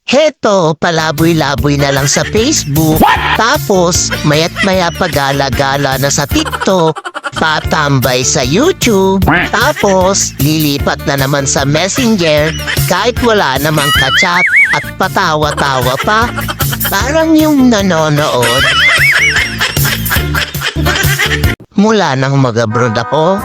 Heto, palaboy-laboy na lang sa Facebook. Tapos, mayat maya pagala-gala na sa TikTok. Patambay sa YouTube. Tapos, lilipat na naman sa Messenger kahit wala namang kachat at patawa-tawa pa. Parang yung nanonood. Mula nang mag-abroad ako,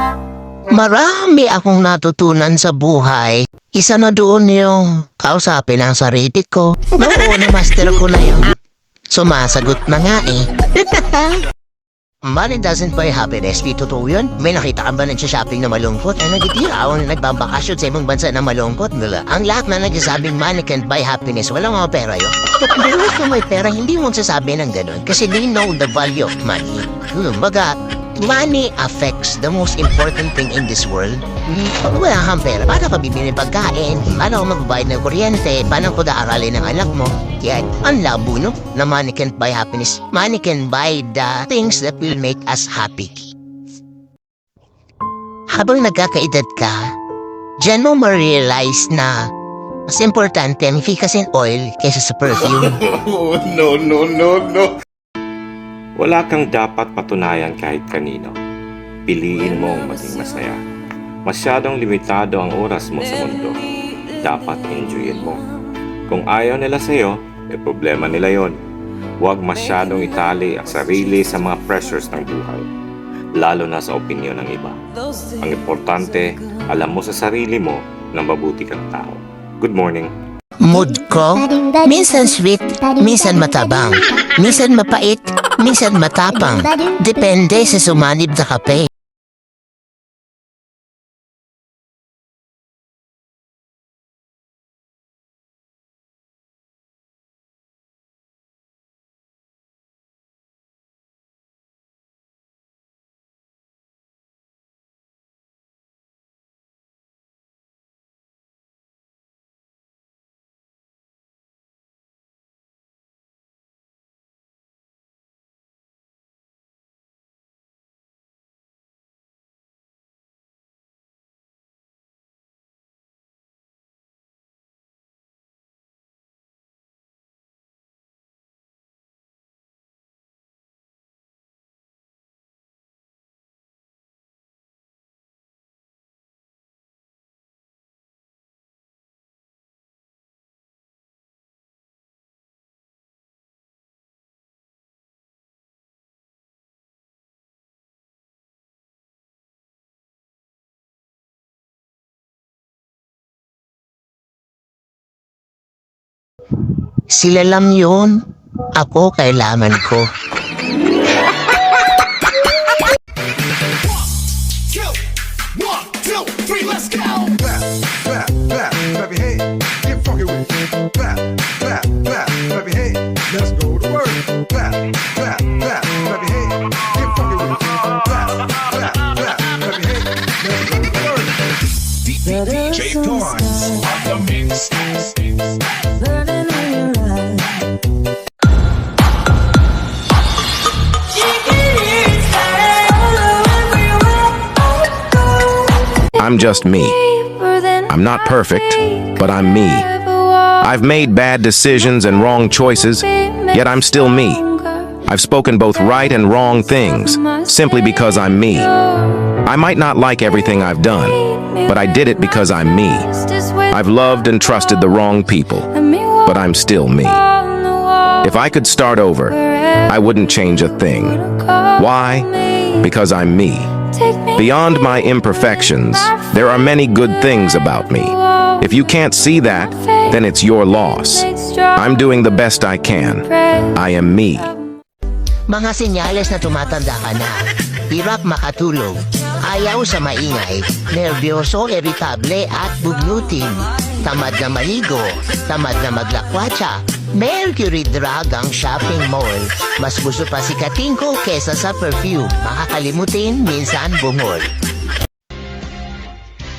marami akong natutunan sa buhay. Isa na doon yung kausapin ang sarili ko. Oo, na-master ko na yun. Sumasagot na nga eh. Money doesn't buy happiness. Di totoo yun? May nakita ka ba nagsha-shopping na malungkot? Ay nagtira ako na nagbabakasyon sa ibang bansa na malungkot. Ang lahat na nagsasabing money can't buy happiness, walang mga pera yun. Kung may pera, hindi mo sasabi ng ganun. Kasi they know the value of money. Baga, money affects the most important thing in this world. Pag wala kang pera, paano ka bibili ng pagkain? Paano ka magbabayad ng kuryente? Paano ko daaralin ng anak mo? Kaya, ang labo, no? Na money can't buy happiness. Money can buy the things that will make us happy. Habang nagkakaedad ka, dyan mo ma-realize na mas importante ang efficacy oil kaysa sa perfume. No. Wala kang dapat patunayan kahit kanino. Piliin mong maging masaya. Masyadong limitado ang oras mo sa mundo. Dapat enjoyin mo. Kung ayaw nila sa'yo, problema nila yon. Huwag masyadong itali ang sarili sa mga pressures ng buhay, lalo na sa opinyon ng iba. Ang importante, alam mo sa sarili mo na mabuti kang tao. Good morning. Mood ko, minsan sweet, minsan matabang, minsan mapait, minsan matapang. Depende sa sumanib na kape. Sila lang yun. Ako kailangan ko. DJ Pawns on the mix. I'm just me. I'm not perfect, but I'm me. I've made bad decisions and wrong choices, yet I'm still me. I've spoken both right and wrong things, simply because I'm me. I might not like everything I've done, but I did it because I'm me. I've loved and trusted the wrong people, but I'm still me. If I could start over, I wouldn't change a thing. Why? Because I'm me. Beyond my imperfections, there are many good things about me. If you can't see that, then it's your loss. I'm doing the best I can. I am me. Mga senyales na tumatanda ka na. Hirap makatulog. Ayaw sa maingay. Nervyoso, iritable at bugnutin. Tamad na maligo. Tamad na maglakwatsa. Mercury drug ang shopping mall. Mas gusto pa sikatin ko kesa sa perfume. Makakalimutin, minsan bungol.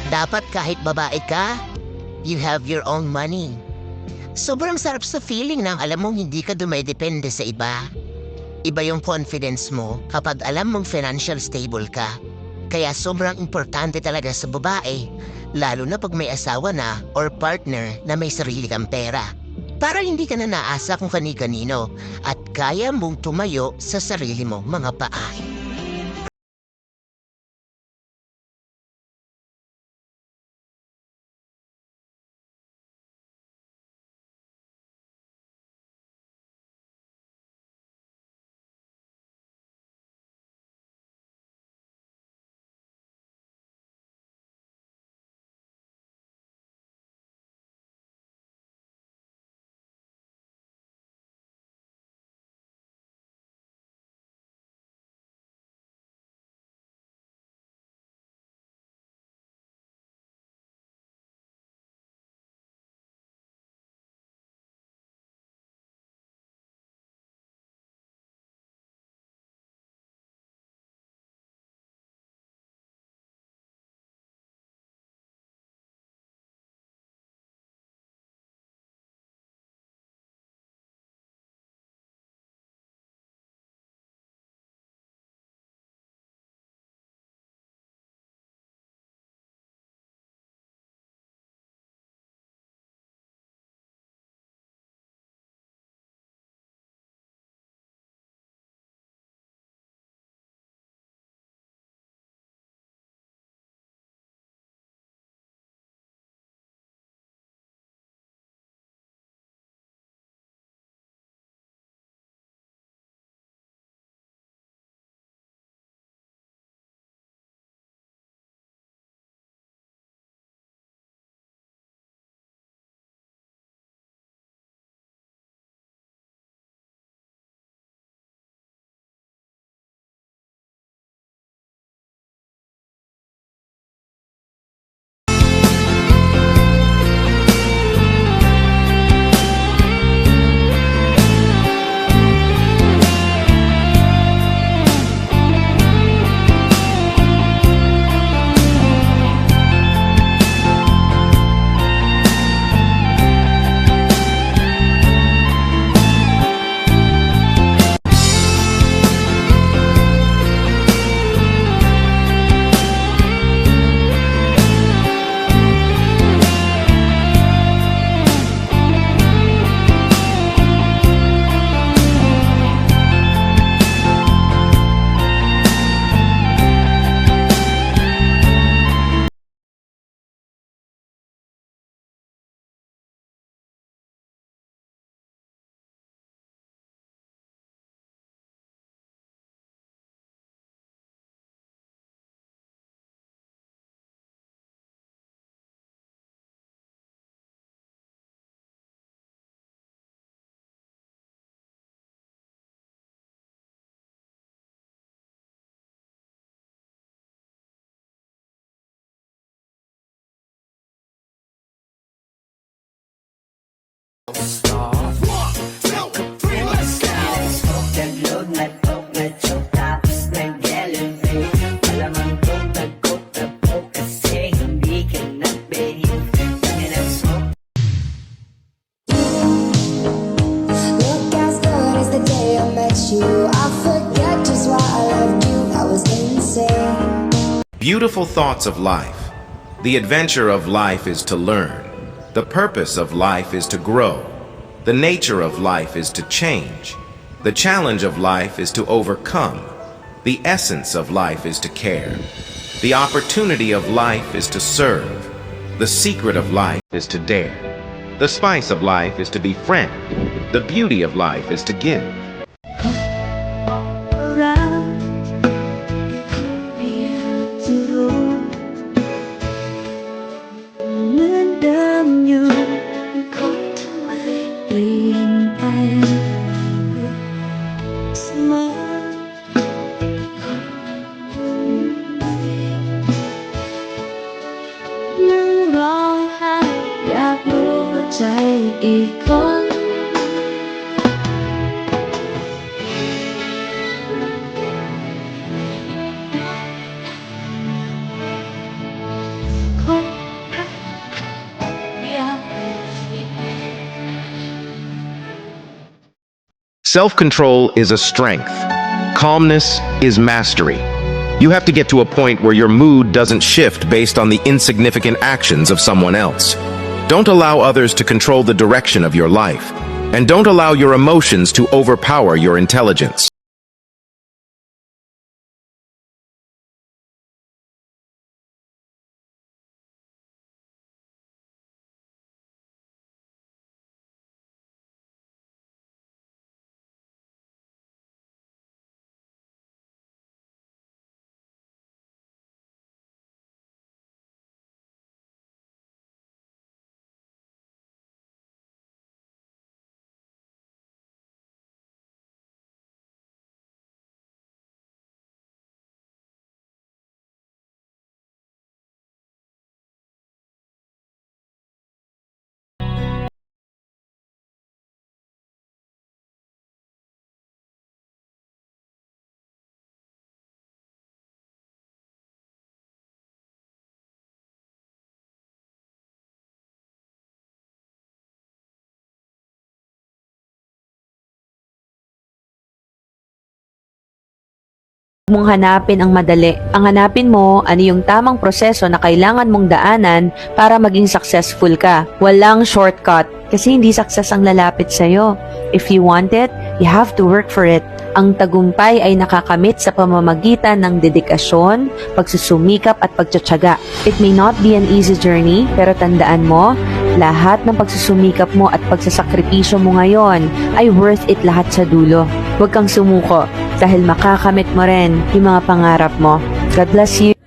Dapat kahit babae ka, you have your own money. Sobrang sarap sa feeling nang alam mong hindi ka dumidepende sa iba. Iba yung confidence mo kapag alam mong financial stable ka. Kaya sobrang importante talaga sa babae, lalo na pag may asawa na or partner na may sarili kang pera. Para hindi ka na naasa kung kani-kanino at kaya mong tumayo sa sarili mong mga paa. Look as good as the day I met you. I forget just why I loved you. That was insane. Beautiful thoughts of life. The adventure of life is to learn. The purpose of life is to grow. The nature of life is to change. The challenge of life is to overcome. The essence of life is to care. The opportunity of life is to serve. The secret of life is to dare. The spice of life is to befriend. The beauty of life is to give. Self-control is a strength. Calmness is mastery. You have to get to a point where your mood doesn't shift based on the insignificant actions of someone else. Don't allow others to control the direction of your life. And don't allow your emotions to overpower your intelligence. Mong hanapin ang madali. Ang hanapin mo ano yung tamang proseso na kailangan mong daanan para maging successful ka. Walang shortcut kasi hindi success ang lalapit sa'yo. If you want it, you have to work for it. Ang tagumpay ay nakakamit sa pamamagitan ng dedikasyon, pagsusumikap at pagtsatsaga. It may not be an easy journey, pero tandaan mo, lahat ng pagsusumikap mo at pagsasakripisyo mo ngayon ay worth it lahat sa dulo. Huwag kang sumuko dahil makakamit mo rin yung mga pangarap mo. God bless you.